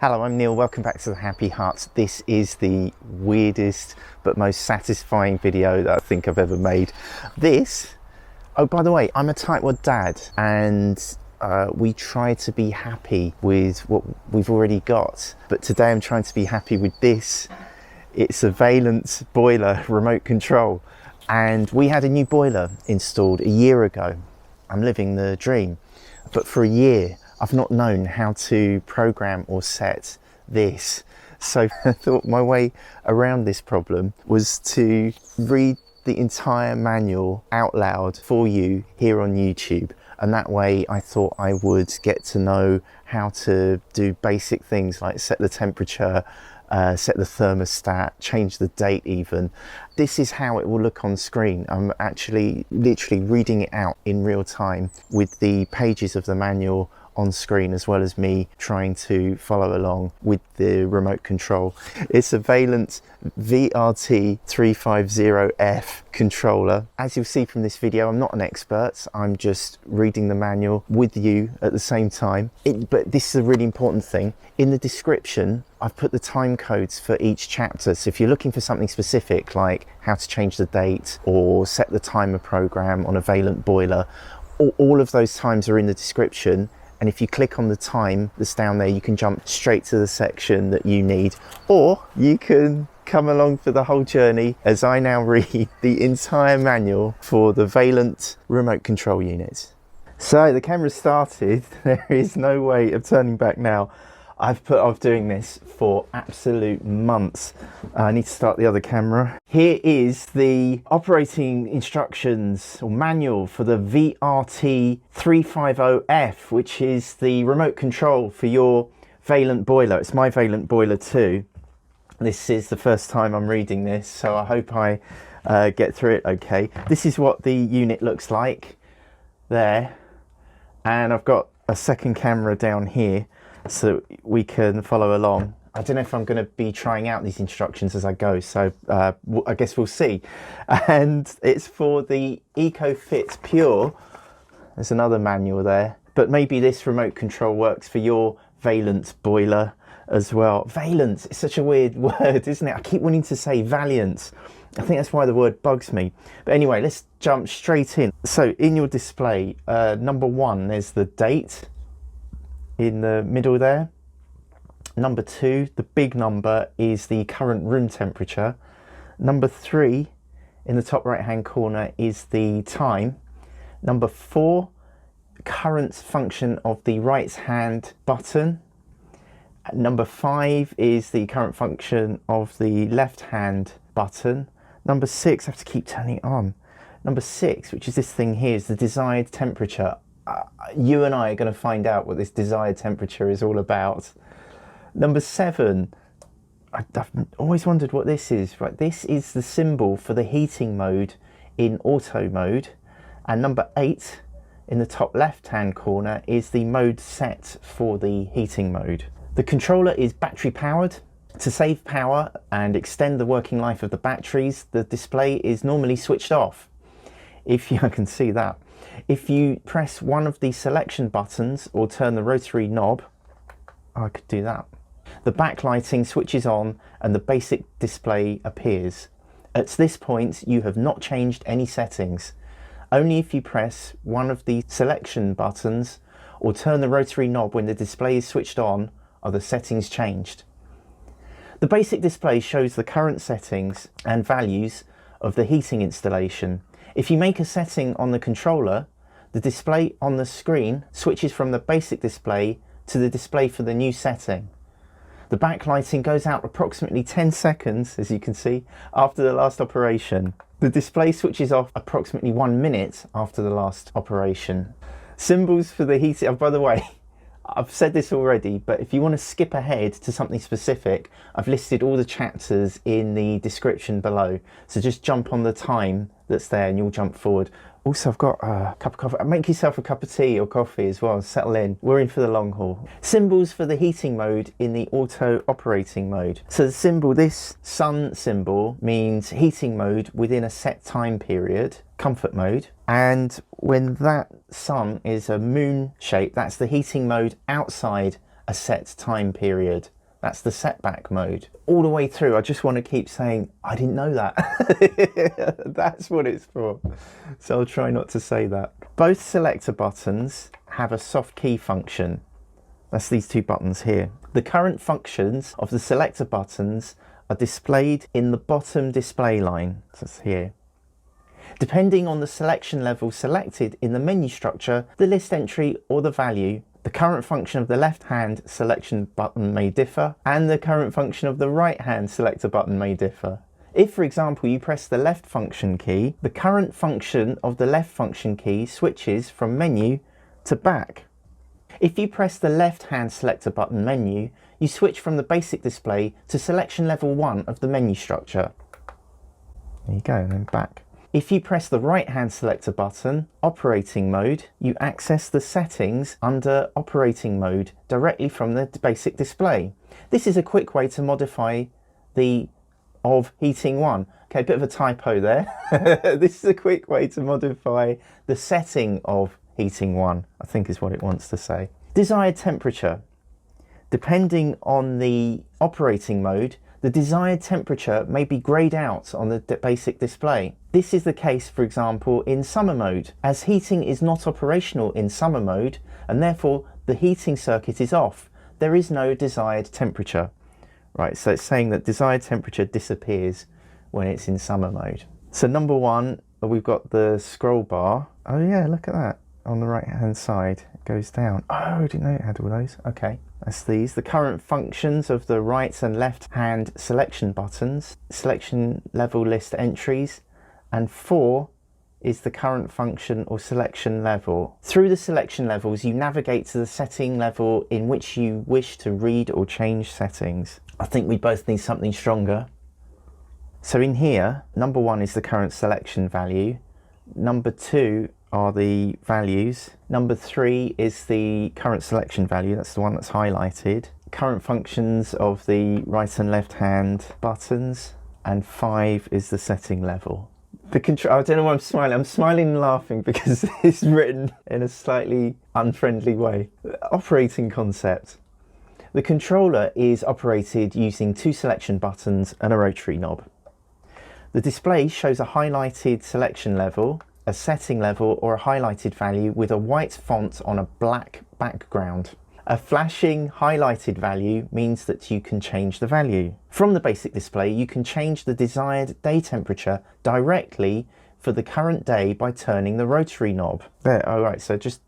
Hello, I'm Neil. Welcome back to the Happy Huts. This is the weirdest but most satisfying video that I think I've ever made. Oh, by the way, I'm a tightwad dad and we try to be happy with what we've already got. But today I'm trying to be happy with this. It's a Vaillant boiler remote control. And we had a new boiler installed a year ago. I'm living the dream. But for a year, I've not known how to program or set this. So I thought my way around this problem was to read the entire manual out loud for you here on YouTube. And that way I thought I would get to know how to do basic things like set the temperature, set the thermostat, change the date even. This is how it will look on screen. I'm actually literally reading it out in real time with the pages of the manual on screen, as well as me trying to follow along with the remote control. It's a Vaillant VRT350F controller. As you'll see from this video, I'm not an expert. I'm just reading the manual with you at the same time. But this is a really important thing. In the description, I've put the time codes for each chapter. So if you're looking for something specific, like how to change the date or set the timer program on a Vaillant boiler, all of those times are in the description. And if you click on the time that's down there, you can jump straight to the section that you need, or you can come along for the whole journey as I now read the entire manual for the Vaillant remote control unit. So the camera started. There is no way of turning back now. I've put off doing this for absolute months. I need to start the other camera. Here is the operating instructions or manual for the VRT350F, which is the remote control for your Vaillant boiler. It's my Vaillant boiler too. This is the first time I'm reading this, so I hope I get through it okay. This is what the unit looks like there. And I've got a second camera down here, so we can follow along. I don't know if I'm going to be trying out these instructions as I go, so I guess we'll see. And it's for the EcoFit Pure. There's another manual there, but maybe this remote control works for your Vaillant boiler as well. Vaillant, it's such a weird word, isn't it? I keep wanting to say Valiant. I think that's why the word bugs me. But anyway, let's jump straight in. So in your display, number one, there's the date in the middle there. Number two, the big number, is the current room temperature. Number three, in the top right hand corner, is the time. Number four, current function of the right hand button. Number five is the current function of the left hand button. Number six, I have to keep turning it on. Number six, which is this thing here, is the desired temperature. You and I are going to find out what this desired temperature is all about. Number seven, I've always wondered what this is. Right, this is the symbol for the heating mode in auto mode. And number eight, in the top left hand corner, is the mode set for the heating mode. The controller is battery powered. To save power and extend the working life of the batteries, the display is normally switched off. If you can see that. If you press one of the selection buttons or turn the rotary knob, I could do that. The backlighting switches on and the basic display appears. At this point, you have not changed any settings. Only if you press one of the selection buttons or turn the rotary knob when the display is switched on are the settings changed. The basic display shows the current settings and values of the heating installation. If you make a setting on the controller, the display on the screen switches from the basic display to the display for the new setting. The backlighting goes out approximately 10 seconds, as you can see, after the last operation. The display switches off approximately 1 minute after the last operation. Symbols for the heating, oh, by the way, I've said this already, but if you want to skip ahead to something specific, I've listed all the chapters in the description below. So just jump on the time that's there and you'll jump forward. Also, I've got a cup of coffee. Make yourself a cup of tea or coffee as well. Settle in. We're in for the long haul. Symbols for the heating mode in the auto operating mode. So the symbol, this sun symbol, means heating mode within a set time period, comfort mode. And when that sun is a moon shape, that's the heating mode outside a set time period. That's the setback mode. All the way through, I just want to keep saying, I didn't know that. That's what it's for. So I'll try not to say that. Both selector buttons have a soft key function. That's these two buttons here. The current functions of the selector buttons are displayed in the bottom display line. So it's here. Depending on the selection level selected in the menu structure, the list entry or the value, the current function of the left-hand selection button may differ, and the current function of the right-hand selector button may differ. If, for example, you press the left function key, the current function of the left function key switches from menu to back. If you press the left-hand selector button menu, you switch from the basic display to selection level 1 of the menu structure. There you go, and then back. If you press the right-hand selector button, operating mode, you access the settings under operating mode directly from the basic display. This is a quick way to modify the of heating 1. Okay, a bit of a typo there. This is a quick way to modify the setting of heating 1, I think is what it wants to say. Desired temperature. Depending on the operating mode, the desired temperature may be greyed out on the basic display. This is the case, for example, in summer mode, as heating is not operational in summer mode, and therefore the heating circuit is off. There is no desired temperature. Right, so it's saying that desired temperature disappears when it's in summer mode. So number 1, we've got the scroll bar. Oh yeah, look at that. On the right hand side, it goes down. Oh, I didn't know it had all those. Okay. That's these, the current functions of the right and left hand selection buttons, selection level list entries, and 4 is the current function or selection level. Through the selection levels, you navigate to the setting level in which you wish to read or change settings. I think we both need something stronger. So in here, number 1 is the current selection value, number 2 are the values. Number 3 is the current selection value, that's the one that's highlighted. Current functions of the right and left hand buttons, and 5 is the setting level. The control, I don't know why I'm smiling and laughing because it's written in a slightly unfriendly way. Operating concept. The controller is operated using 2 selection buttons and a rotary knob. The display shows a highlighted selection level, a setting level or a highlighted value with a white font on a black background. A flashing highlighted value means that you can change the value. From the basic display, you can change the desired day temperature directly for the current day by turning the rotary knob. There, all right, so just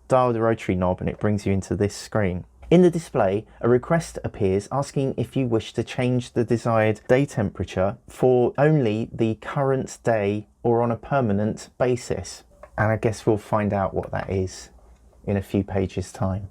dial the rotary knob and it brings you into this screen. In the display, a request appears asking if you wish to change the desired day temperature for only the current day or on a permanent basis. And I guess we'll find out what that is in a few pages' time.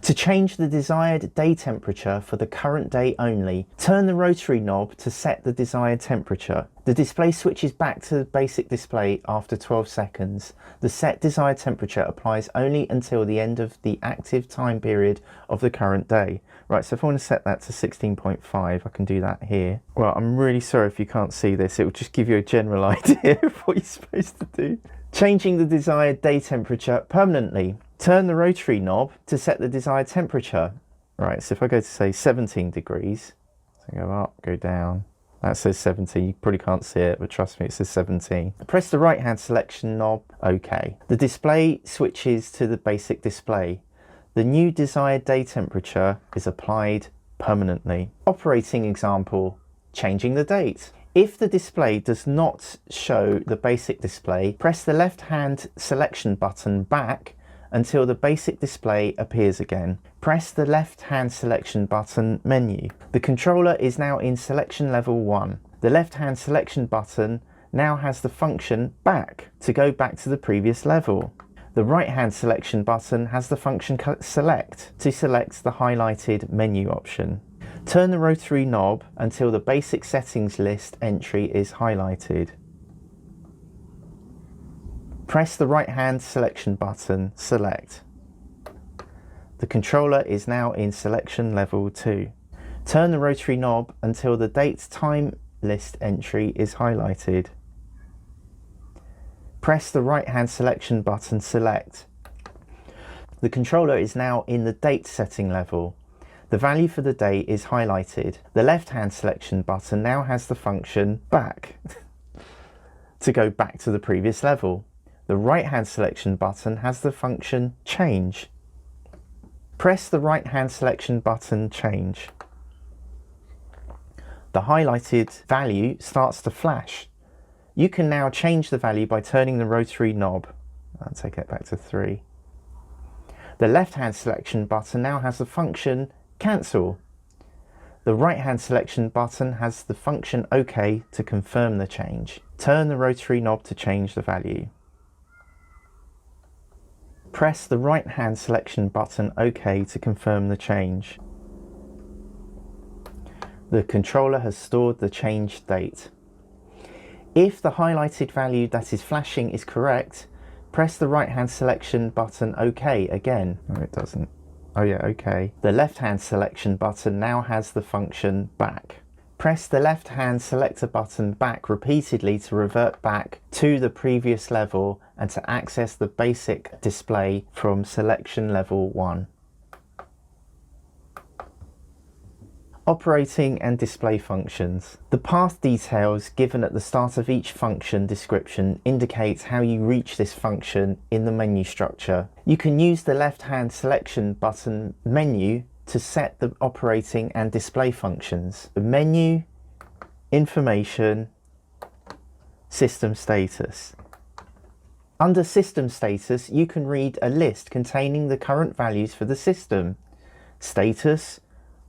To change the desired day temperature for the current day only, turn the rotary knob to set the desired temperature. The display switches back to the basic display after 12 seconds. The set desired temperature applies only until the end of the active time period of the current day. Right, so if I want to set that to 16.5, I can do that here. Well, I'm really sorry if you can't see this. It will just give you a general idea of what you're supposed to do. Changing the desired day temperature permanently. Turn the rotary knob to set the desired temperature. Right, so if I go to say 17 degrees, so go up, go down, that says 17, you probably can't see it, but trust me, it says 17. Press the right hand selection knob, OK. The display switches to the basic display. The new desired day temperature is applied permanently. Operating example, changing the date. If the display does not show the basic display, press the left hand selection button back until the basic display appears again. Press the left hand selection button menu. The controller is now in selection level 1. The left hand selection button now has the function back to go back to the previous level. The right hand selection button has the function select to select the highlighted menu option. Turn the rotary knob until the basic settings list entry is highlighted. Press the right hand selection button, select. The controller is now in selection level 2. Turn the rotary knob until the date time list entry is highlighted. Press the right hand selection button, select. The controller is now in the date setting level. The value for the day is highlighted. The left-hand selection button now has the function back to go back to the previous level. The right-hand selection button has the function change. Press the right-hand selection button, change. The highlighted value starts to flash. You can now change the value by turning the rotary knob. I'll take it back to 3. The left-hand selection button now has the function cancel. The right-hand selection button has the function OK to confirm the change. Turn the rotary knob to change the value. Press the right-hand selection button OK to confirm the change. The controller has stored the changed date. If the highlighted value that is flashing is correct, press the right-hand selection button OK again. No, it doesn't. Oh yeah, OK. The left-hand selection button now has the function back. Press the left-hand selector button back repeatedly to revert back to the previous level and to access the basic display from selection level 1. Operating and display functions. The path details given at the start of each function description indicates how you reach this function in the menu structure. You can use the left-hand selection button menu to set the operating and display functions. The menu, information, system status. Under system status, you can read a list containing the current values for the system. Status,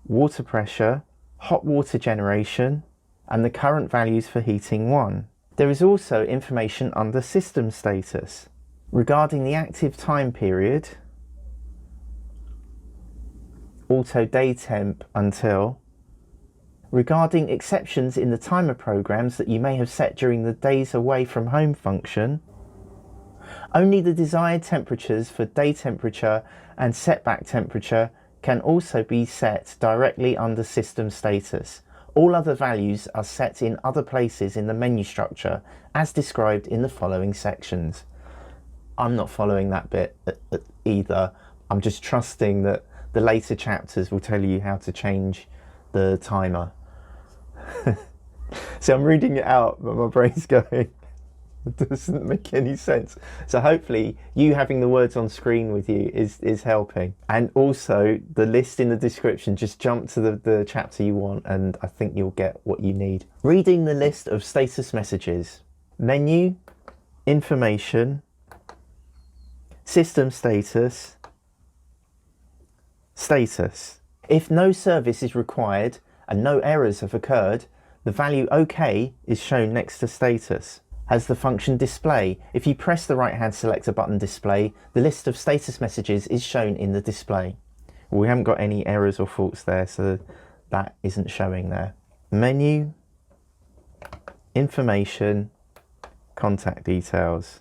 water pressure, hot water generation, and the current values for heating 1. There is also information under system status regarding the active time period, auto day temp until, regarding exceptions in the timer programs that you may have set during the days away from home function. Only the desired temperatures for day temperature and setback temperature can also be set directly under system status. All other values are set in other places in the menu structure as described in the following sections. I'm not following that bit either. I'm just trusting that the later chapters will tell you how to change the timer. So I'm reading it out, but my brain's going, it doesn't make any sense. So hopefully you having the words on screen with you is helping. And also the list in the description, just jump to the chapter you want and I think you'll get what you need. Reading the list of status messages. Menu, information, system status, status. If no service is required and no errors have occurred, the value OK is shown next to status. Has the function display. If you press the right hand selector button display, the list of status messages is shown in the display. Well, we haven't got any errors or faults there, so that isn't showing there. Menu, information, contact details,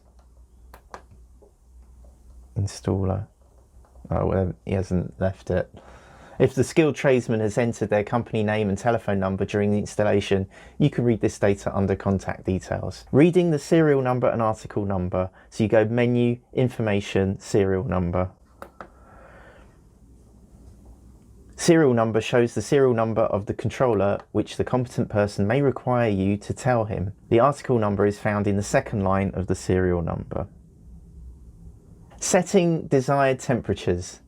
installer. Oh, well, he hasn't left it. If the skilled tradesman has entered their company name and telephone number during the installation, you can read this data under contact details. Reading the serial number and article number. So you go menu, information, serial number. Serial number shows the serial number of the controller which the competent person may require you to tell him. The article number is found in the second line of the serial number. Setting desired temperatures.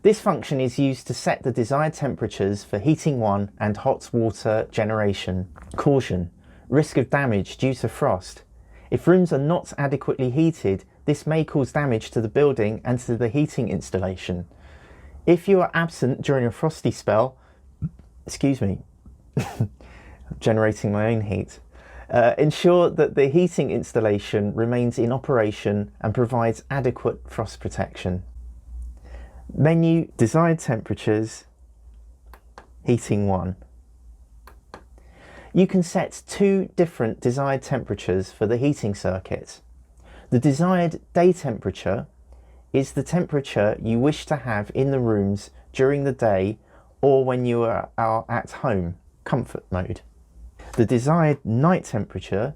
This function is used to set the desired temperatures for heating 1 and hot water generation. Caution: risk of damage due to frost. If rooms are not adequately heated, this may cause damage to the building and to the heating installation. If you are absent during a frosty spell, excuse me, generating my own heat, ensure that the heating installation remains in operation and provides adequate frost protection. Menu, desired temperatures, heating 1. You can set 2 different desired temperatures for the heating circuit. The desired day temperature is the temperature you wish to have in the rooms during the day or when you are at home, comfort mode. The desired night temperature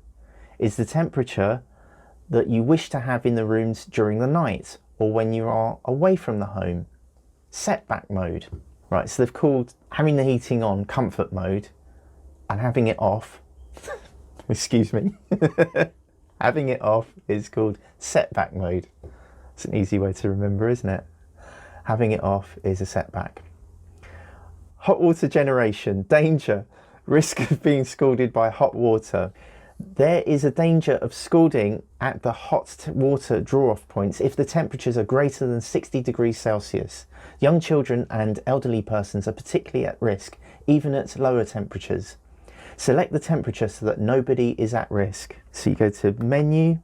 is the temperature that you wish to have in the rooms during the night or when you are away from the home, setback mode. Right, so they've called having the heating on comfort mode and having it off, excuse me, having it off is called setback mode. It's an easy way to remember, isn't it? Having it off is a setback. Hot water generation, danger, risk of being scalded by hot water. There is a danger of scalding at the hot water draw-off points if the temperatures are greater than 60 degrees Celsius. Young children and elderly persons are particularly at risk, even at lower temperatures. Select the temperature so that nobody is at risk. So you go to menu,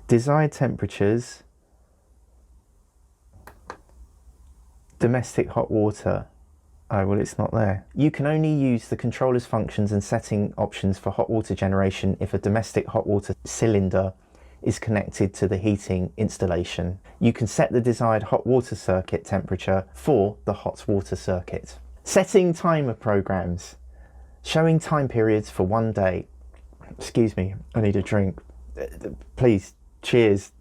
desired temperatures, domestic hot water. Oh, well, it's not there. You can only use the controller's functions and setting options for hot water generation if a domestic hot water cylinder is connected to the heating installation. You can set the desired hot water circuit temperature for the hot water circuit. Setting timer programs. Showing time periods for 1 day. Excuse me, I need a drink. Please, cheers.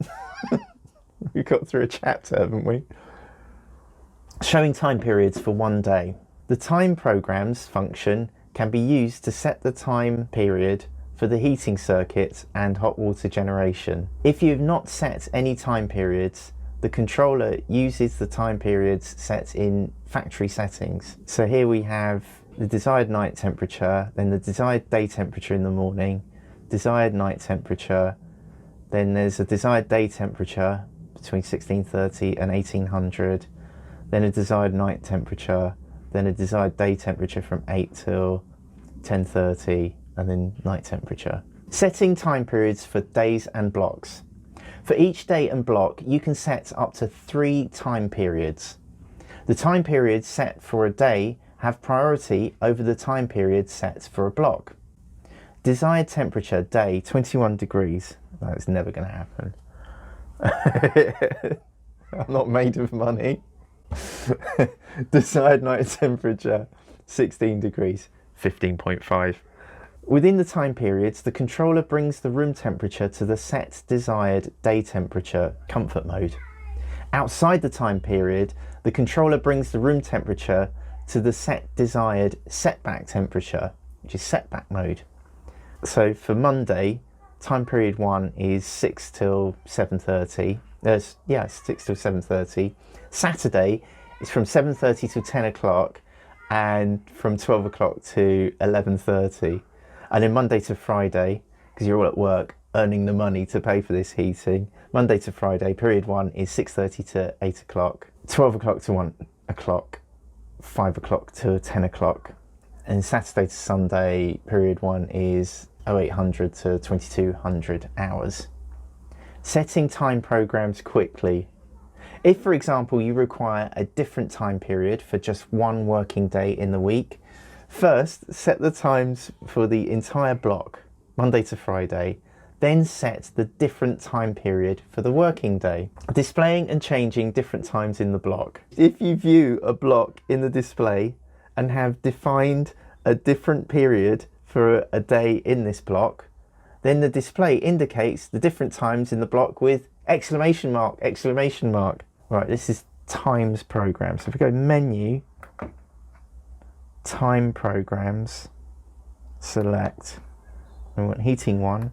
We got through a chapter, haven't we? Showing time periods for 1 day. The time programs function can be used to set the time period for the heating circuit and hot water generation. If you have not set any time periods, the controller uses the time periods set in factory settings. So here we have the desired night temperature, then the desired day temperature in the morning, desired night temperature, then there's a desired day temperature between 1630 and 1800, then a desired night temperature, then a desired day temperature from 8 till 10:30, and then night temperature. Setting time periods for days and blocks. For each day and block, you can set up to 3 time periods. The time periods set for a day have priority over the time period set for a block. Desired temperature, day, 21 degrees. That's never going to happen. I'm not made of money. Desired night temperature, 16 degrees, 15.5. Within the time periods, the controller brings the room temperature to the set desired day temperature, comfort mode. Outside the time period, the controller brings the room temperature to the set desired setback temperature, which is setback mode. So for Monday, time period 1 is 6 till 7:30. 6 till 7:30. Saturday is from 7:30 to 10 o'clock and from 12 o'clock to 11:30. And then Monday to Friday, because you're all at work earning the money to pay for this heating, Monday to Friday, period 1 is 6:30 to 8 o'clock, 12 o'clock to 1 o'clock, 5 o'clock to 10 o'clock. And Saturday to Sunday, period 1 is 0800 to 2200 hours. Setting time programs quickly. If, for example, you require a different time period for just 1 working day in the week, first set the times for the entire block, Monday to Friday, then set the different time period for the working day. Displaying and changing different times in the block. If you view a block in the display and have defined a different period for a day in this block, then the display indicates the different times in the block with exclamation mark, exclamation mark. Right, this is times program. So if we go menu, time programs, select, we want heating 1.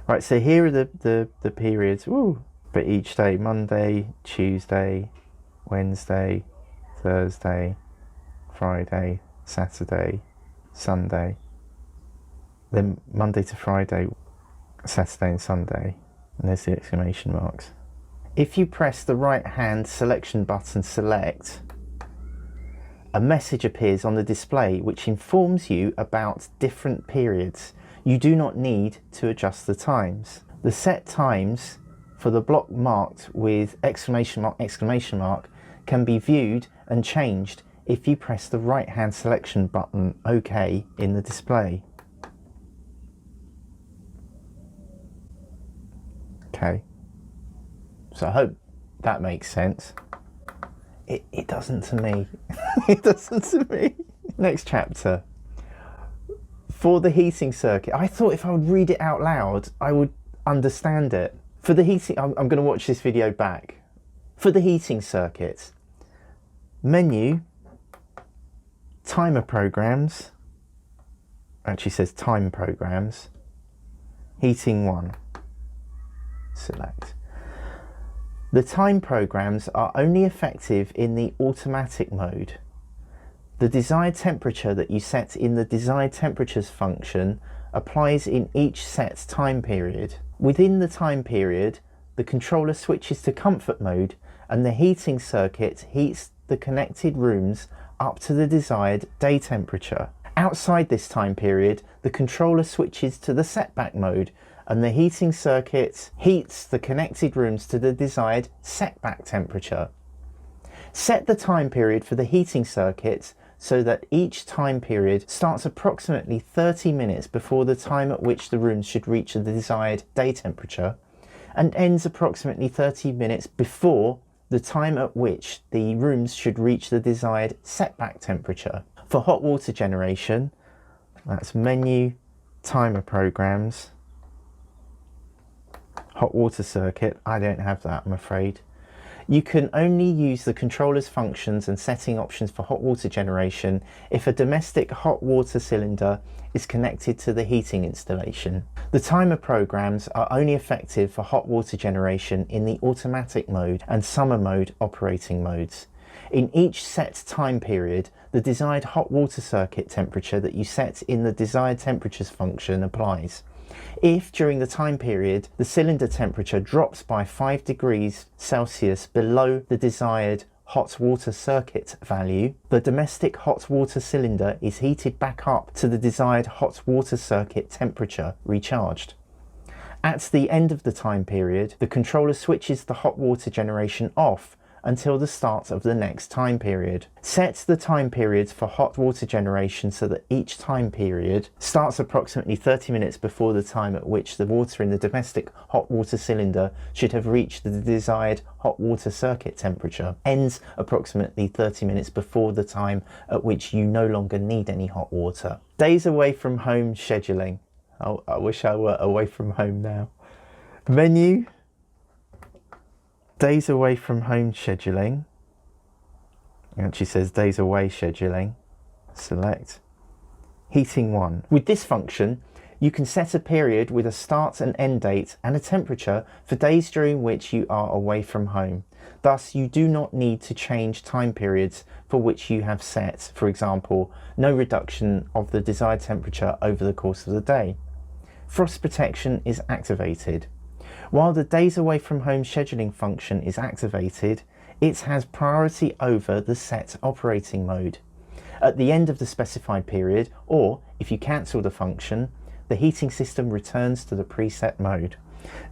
Right, so here are the periods for each day: Monday, Tuesday, Wednesday, Thursday, Friday, Saturday, Sunday. Then Monday to Friday, Saturday and Sunday. And there's the exclamation marks. If you press the right hand selection button, select, a message appears on the display which informs you about different periods. You do not need to adjust the times. The set times for the block marked with exclamation mark can be viewed and changed if you press the right hand selection button OK in the display. Okay, so I hope that makes sense. It doesn't to me. It doesn't to me. Next chapter. For the heating circuit, I thought if I would read it out loud, I would understand it. For the heating, I'm going to watch this video back. For the heating circuit, Menu, timer programs, actually says time programs, heating 1, select. The time programs are only effective in the automatic mode. The desired temperature that you set in the desired temperatures function applies in each set time period. Within the time period, the controller switches to comfort mode and the heating circuit heats the connected rooms up to the desired day temperature. Outside this time period, the controller switches to the setback mode and the heating circuit heats the connected rooms to the desired setback temperature. Set the time period for the heating circuit so that each time period starts approximately 30 minutes before the time at which the rooms should reach the desired day temperature and ends approximately 30 minutes before the time at which the rooms should reach the desired setback temperature. For hot water generation, that's menu, timer programs, hot water circuit. I don't have that, I'm afraid. You can only use the controller's functions and setting options for hot water generation if a domestic hot water cylinder is connected to the heating installation. The timer programs are only effective for hot water generation in the automatic mode and summer mode operating modes. In each set time period, the desired hot water circuit temperature that you set in the desired temperatures function applies. If during the time period the cylinder temperature drops by 5 degrees Celsius below the desired hot water circuit value, the domestic hot water cylinder is heated back up to the desired hot water circuit temperature recharged. At the end of the time period, the controller switches the hot water generation off until the start of the next time period. Set the time periods for hot water generation so that each time period starts approximately 30 minutes before the time at which the water in the domestic hot water cylinder should have reached the desired hot water circuit temperature, ends approximately 30 minutes before the time at which you no longer need any hot water. Days away from home scheduling. Oh, I wish I were away from home now. Menu, days away from home scheduling. It actually says days away scheduling. Select. Heating 1. With this function, you can set a period with a start and end date and a temperature for days during which you are away from home. Thus, you do not need to change time periods for which you have set, for example, no reduction of the desired temperature over the course of the day. Frost protection is activated. While the days away from home scheduling function is activated, it has priority over the set operating mode. At the end of the specified period, or if you cancel the function, the heating system returns to the preset mode.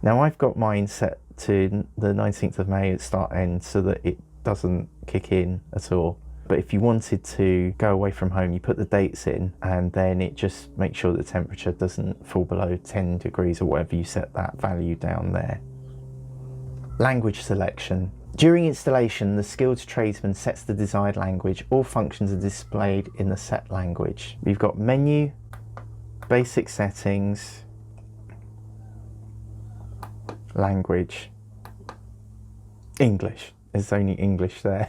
Now I've got mine set to the 19th of May at start end so that it doesn't kick in at all. But if you wanted to go away from home, you put the dates in and then it just makes sure the temperature doesn't fall below 10 degrees or whatever you set that value down there. Language selection. During installation, the skilled tradesman sets the desired language. All functions are displayed in the set language. We've got menu, basic settings, language, English. There's only English there.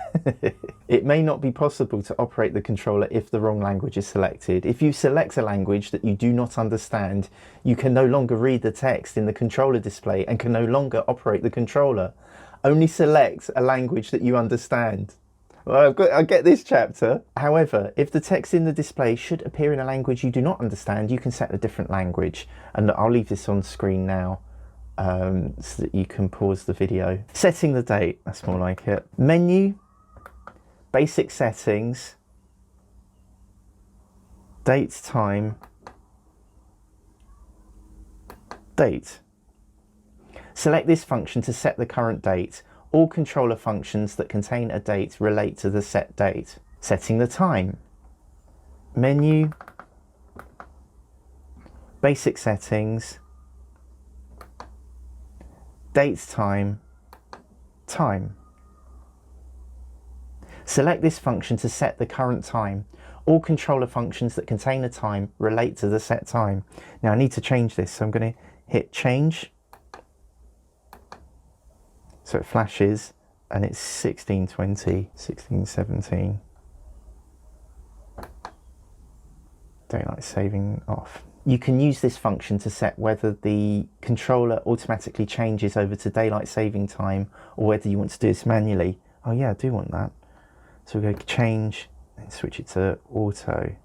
It may not be possible to operate the controller if the wrong language is selected. If you select a language that you do not understand, you can no longer read the text in the controller display and can no longer operate the controller. Only select a language that you understand. Well, I get this chapter. However, if the text in the display should appear in a language you do not understand, you can set a different language. And I'll leave this on screen now. So that you can pause the video. Setting the date, that's more like it. Menu, basic settings, date, time, date. Select this function to set the current date. All controller functions that contain a date relate to the set date. Setting the time. Menu, basic settings, date, time, time. Select this function to set the current time. All controller functions that contain a time relate to the set time. Now I need to change this, so I'm going to hit change. So it flashes and it's 1620, 1617. Daylight saving off. You can use this function to set whether the controller automatically changes over to daylight saving time or whether you want to do this manually. Oh yeah, I do want that. So we'll go change and switch it to auto.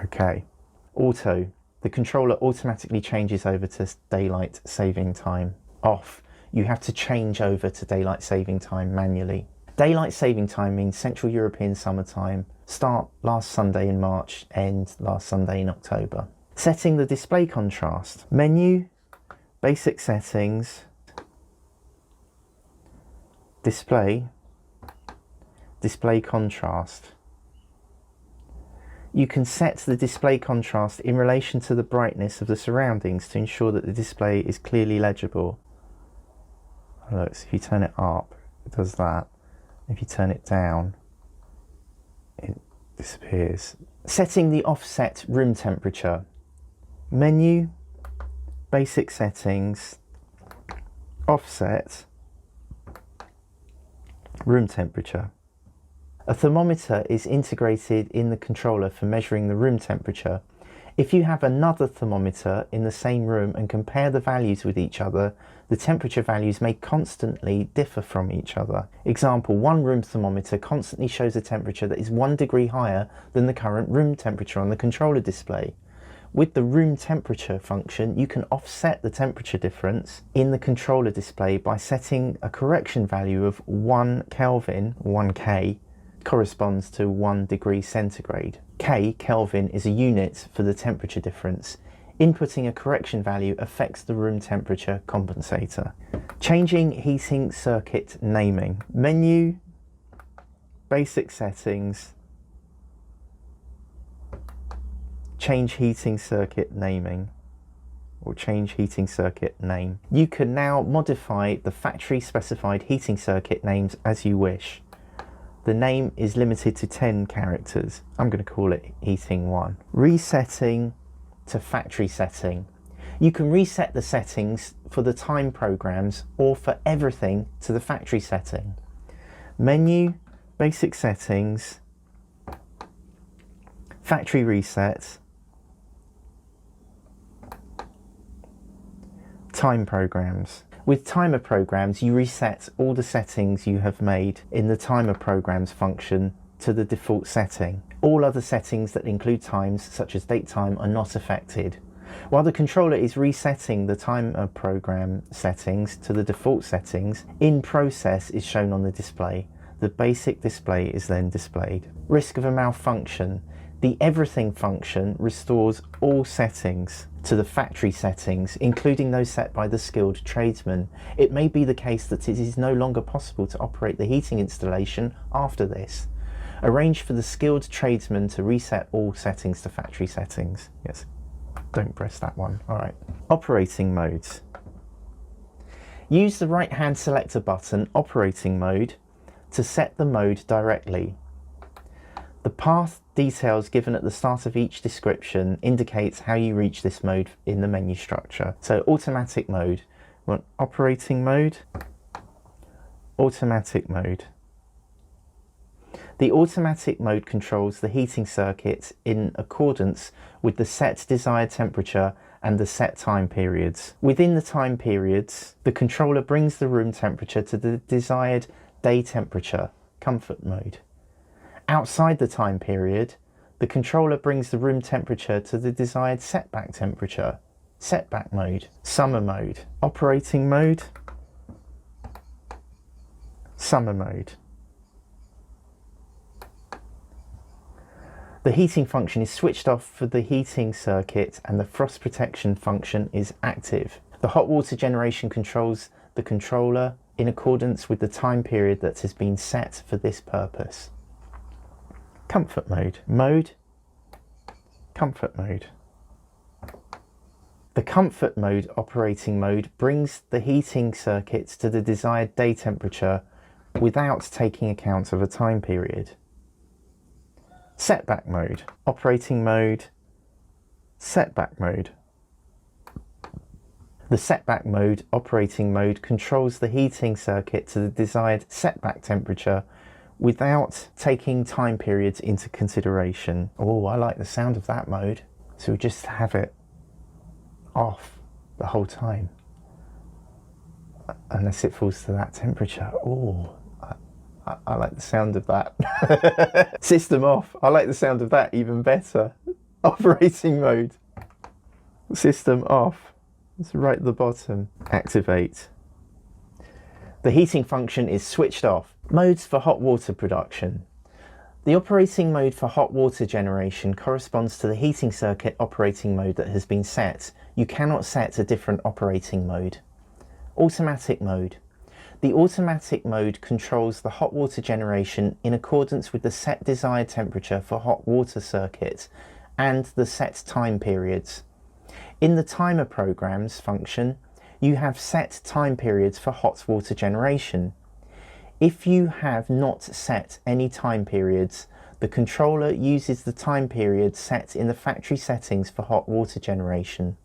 Okay, auto. The controller automatically changes over to daylight saving time. Off. You have to change over to daylight saving time manually. Daylight saving time means Central European summertime. Start last Sunday in March, end last Sunday in October. Setting the display contrast. Menu, basic settings, display, display contrast. You can set the display contrast in relation to the brightness of the surroundings to ensure that the display is clearly legible. Look, so if you turn it up, it does that. If you turn it down, it disappears. Setting the offset room temperature. Menu, basic settings, offset, room temperature. A thermometer is integrated in the controller for measuring the room temperature. If you have another thermometer in the same room and compare the values with each other, the temperature values may constantly differ from each other. Example, one room thermometer constantly shows a temperature that is 1 degree higher than the current room temperature on the controller display. With the room temperature function, you can offset the temperature difference in the controller display by setting a correction value of 1 Kelvin, 1K, corresponds to 1 degree centigrade. K, Kelvin, is a unit for the temperature difference. Inputting a correction value affects the room temperature compensator. Changing heating circuit naming. Menu, basic settings, change heating circuit naming, or change heating circuit name. You can now modify the factory specified heating circuit names as you wish. The name is limited to 10 characters. I'm going to call it heating 1. Resetting to factory setting. You can reset the settings for the time programs or for everything to the factory setting. Menu, basic settings, factory reset, time programs. With timer programs, you reset all the settings you have made in the timer programs function to the default setting. All other settings that include times, such as date time, are not affected. While the controller is resetting the timer program settings to the default settings, in process is shown on the display. The basic display is then displayed. Risk of a malfunction. The everything function restores all settings to the factory settings, including those set by the skilled tradesman. It may be the case that it is no longer possible to operate the heating installation after this. Arrange for the skilled tradesman to reset all settings to factory settings. Yes, don't press that one. All right. Operating modes. Use the right-hand selector button, operating mode, to set the mode directly. The path details given at the start of each description indicates how you reach this mode in the menu structure. So automatic mode, we want operating mode, automatic mode. The automatic mode controls the heating circuit in accordance with the set desired temperature and the set time periods. Within the time periods, the controller brings the room temperature to the desired day temperature, comfort mode. Outside the time period, the controller brings the room temperature to the desired setback temperature, setback mode. Summer mode, operating mode, summer mode. The heating function is switched off for the heating circuit and the frost protection function is active. The hot water generation controls the controller in accordance with the time period that has been set for this purpose. Comfort mode. Mode, comfort mode. The comfort mode operating mode brings the heating circuits to the desired day temperature without taking account of a time period. Setback mode. Operating mode, setback mode. The setback mode, operating mode, controls the heating circuit to the desired setback temperature without taking time periods into consideration. Oh, I like the sound of that mode. So we just have it off the whole time, unless it falls to that temperature. Oh, I like the sound of that. System off. I like the sound of that even better. Operating mode. System off. It's right at the bottom. Activate. The heating function is switched off. Modes for hot water production. The operating mode for hot water generation corresponds to the heating circuit operating mode that has been set. You cannot set a different operating mode. Automatic mode. The automatic mode controls the hot water generation in accordance with the set desired temperature for hot water circuit and the set time periods. In the timer programs function, you have set time periods for hot water generation. If you have not set any time periods, the controller uses the time period set in the factory settings for hot water generation.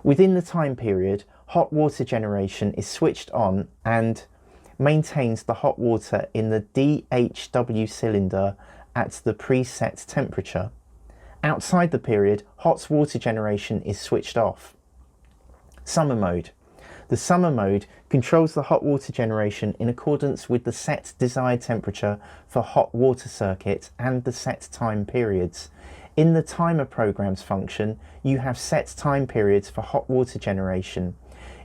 Within the time period, hot water generation is switched on and maintains the hot water in the DHW cylinder at the preset temperature. Outside the period, hot water generation is switched off. Summer mode. The summer mode controls the hot water generation in accordance with the set desired temperature for hot water circuit and the set time periods. In the timer programs function, you have set time periods for hot water generation.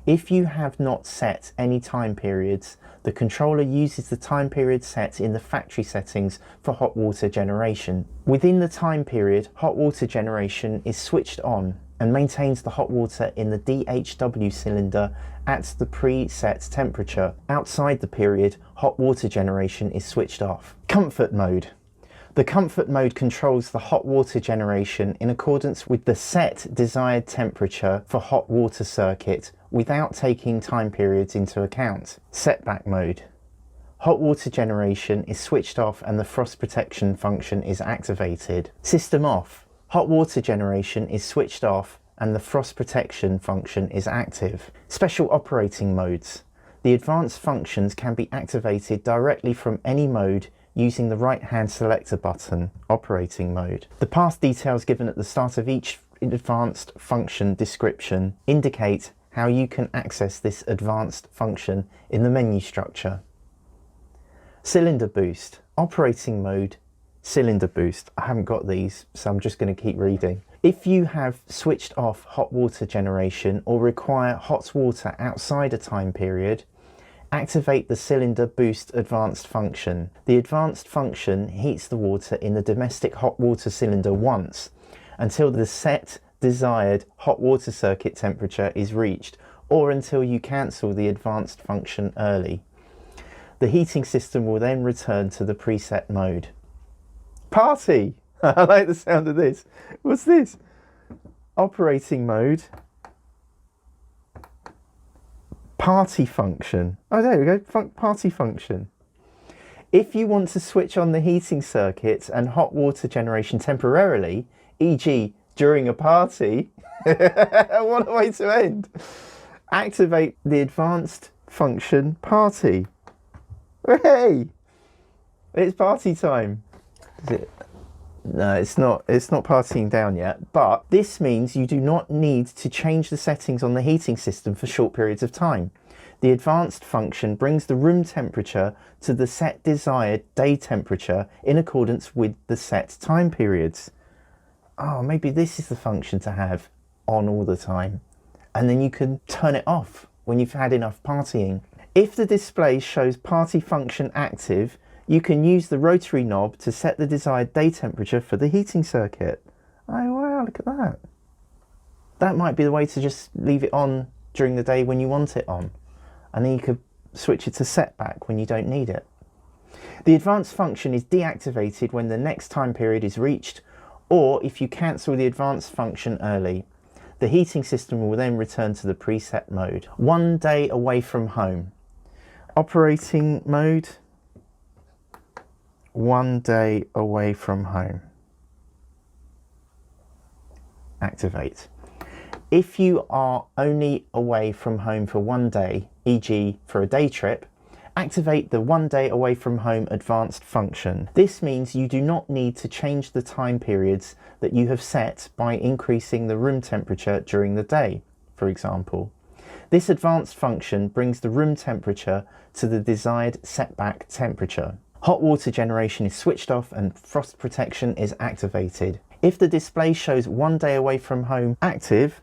If you have not set any time periods, the controller uses the time period set in the factory settings for hot water generation. Within the time period, hot water generation is switched on and maintains the hot water in the DHW cylinder at the preset temperature. Outside the period, hot water generation is switched off. Comfort mode. The comfort mode controls the hot water generation in accordance with the set desired temperature for hot water circuit without taking time periods into account. Setback mode. Hot water generation is switched off and the frost protection function is activated. System off. Hot water generation is switched off and the frost protection function is active. Special operating modes. The advanced functions can be activated directly from any mode using the right-hand selector button, operating mode. The path details given at the start of each advanced function description indicate how you can access this advanced function in the menu structure. Cylinder boost, operating mode, cylinder boost. I haven't got these, so I'm just going to keep reading. If you have switched off hot water generation or require hot water outside a time period, activate the cylinder boost advanced function. The advanced function heats the water in the domestic hot water cylinder once until the set desired hot water circuit temperature is reached or until you cancel the advanced function early. The heating system will then return to the preset mode. Party! I like the sound of this. What's this? Operating mode. Party function. Oh, there we go. Party function. If you want to switch on the heating circuit and hot water generation temporarily, e.g. during a party, what a way to end. Activate the advanced function party. Hey! It's party time. Is it? No, it's not partying down yet, but this means you do not need to change the settings on the heating system for short periods of time. The advanced function brings the room temperature to the set desired day temperature in accordance with the set time periods. Oh, maybe this is the function to have on all the time, and then you can turn it off when you've had enough partying. If the display shows party function active, you can use the rotary knob to set the desired day temperature for the heating circuit. Oh wow, look at that. That might be the way to just leave it on during the day when you want it on. And then you could switch it to setback when you don't need it. The advanced function is deactivated when the next time period is reached, or if you cancel the advanced function early. The heating system will then return to the preset mode. 1 day away from home. Operating mode. 1 day away from home. Activate. If you are only away from home for one day, e.g. for a day trip, activate the 1 day away from home advanced function. This means you do not need to change the time periods that you have set by increasing the room temperature during the day, for example. This advanced function brings the room temperature to the desired setback temperature. Hot water generation is switched off and frost protection is activated. If the display shows 1 day away from home active,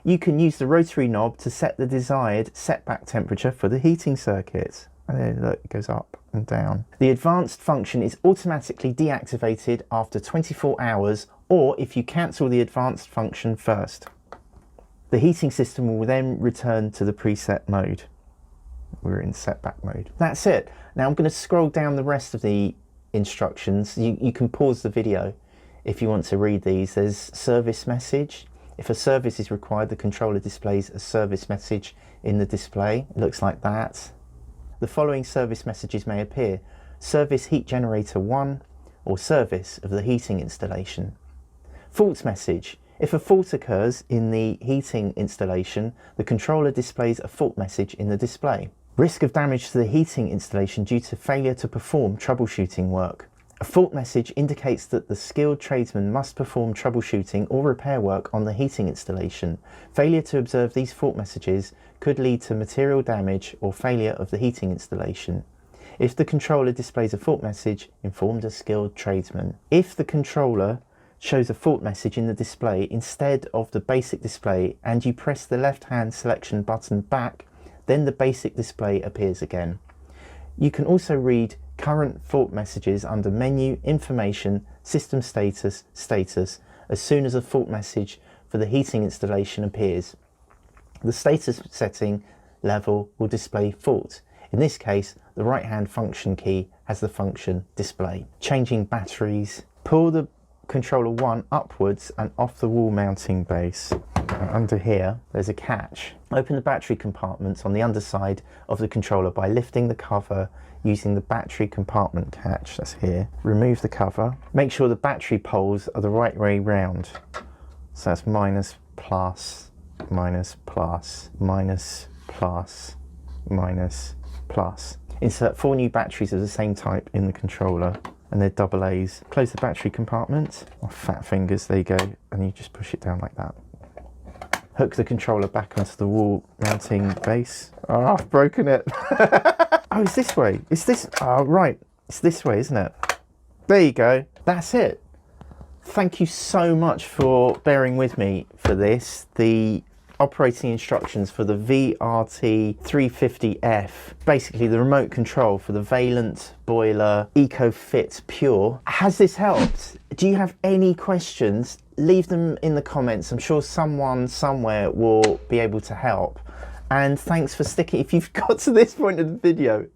you can use the rotary knob to set the desired setback temperature for the heating circuit. And then look, it goes up and down. The advanced function is automatically deactivated after 24 hours or if you cancel the advanced function first. The heating system will then return to the preset mode. We're in setback mode. That's it. Now I'm going to scroll down the rest of the instructions. You can pause the video if you want to read these. There's service message. If a service is required, the controller displays a service message in the display. It looks like that. The following service messages may appear: service heat generator 1 or service of the heating installation. Fault message. If a fault occurs in the heating installation, the controller displays a fault message in the display. Risk of damage to the heating installation due to failure to perform troubleshooting work. A fault message indicates that the skilled tradesman must perform troubleshooting or repair work on the heating installation. Failure to observe these fault messages could lead to material damage or failure of the heating installation. If the controller displays a fault message, inform the skilled tradesman. If the controller shows a fault message in the display instead of the basic display and you press the left-hand selection button back, then the basic display appears again. You can also read current fault messages under Menu, Information, System Status, Status, as soon as a fault message for the heating installation appears. The status setting level will display fault. In this case, the right-hand function key has the function display. Changing batteries. Pull the controller 1 upwards and off the wall mounting base. Under here, there's a catch. Open the battery compartment on the underside of the controller by lifting the cover using the battery compartment catch. That's here. Remove the cover. Make sure the battery poles are the right way round. So that's minus, plus, minus, plus, minus, plus, minus, plus. Insert 4 new batteries of the same type in the controller, and they're double A's. Close the battery compartment. Oh, fat fingers, there you go. And you just push it down like that. Hook the controller back onto the wall mounting base. Oh, I've broken it. Oh, it's this way. It's this. Oh, right. It's this way, isn't it? There you go. That's it. Thank you so much for bearing with me for this. The operating instructions for the VRT350F, basically the remote control for the Vaillant Boiler EcoFit Pure. Has this helped? Do you have any questions? Leave them in the comments. I'm sure someone somewhere will be able to help. And thanks for sticking. If you've got to this point of the video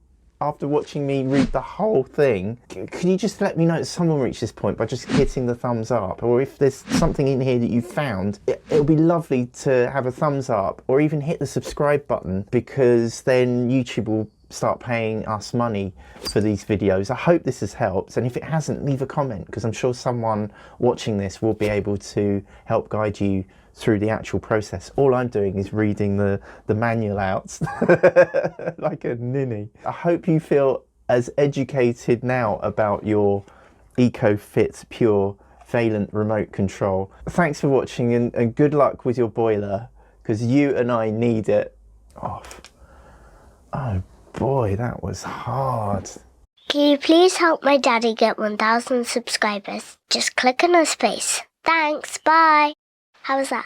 after watching me read the whole thing, can you just let me know that someone reached this point by just hitting the thumbs up? Or if there's something in here that you found, it'll be lovely to have a thumbs up, or even hit the subscribe button, because then YouTube will start paying us money for these videos. I hope this has helped, and if it hasn't, leave a comment, because I'm sure someone watching this will be able to help guide you through the actual process. All I'm doing is reading the manual out like a ninny. I hope you feel as educated now about your EcoFit Pure Vaillant remote control. Thanks for watching, and good luck with your boiler, because you and I need it. Off. Oh boy, that was hard. Can you please help my daddy get 1,000 subscribers? Just click on his face. Thanks, bye. How was that?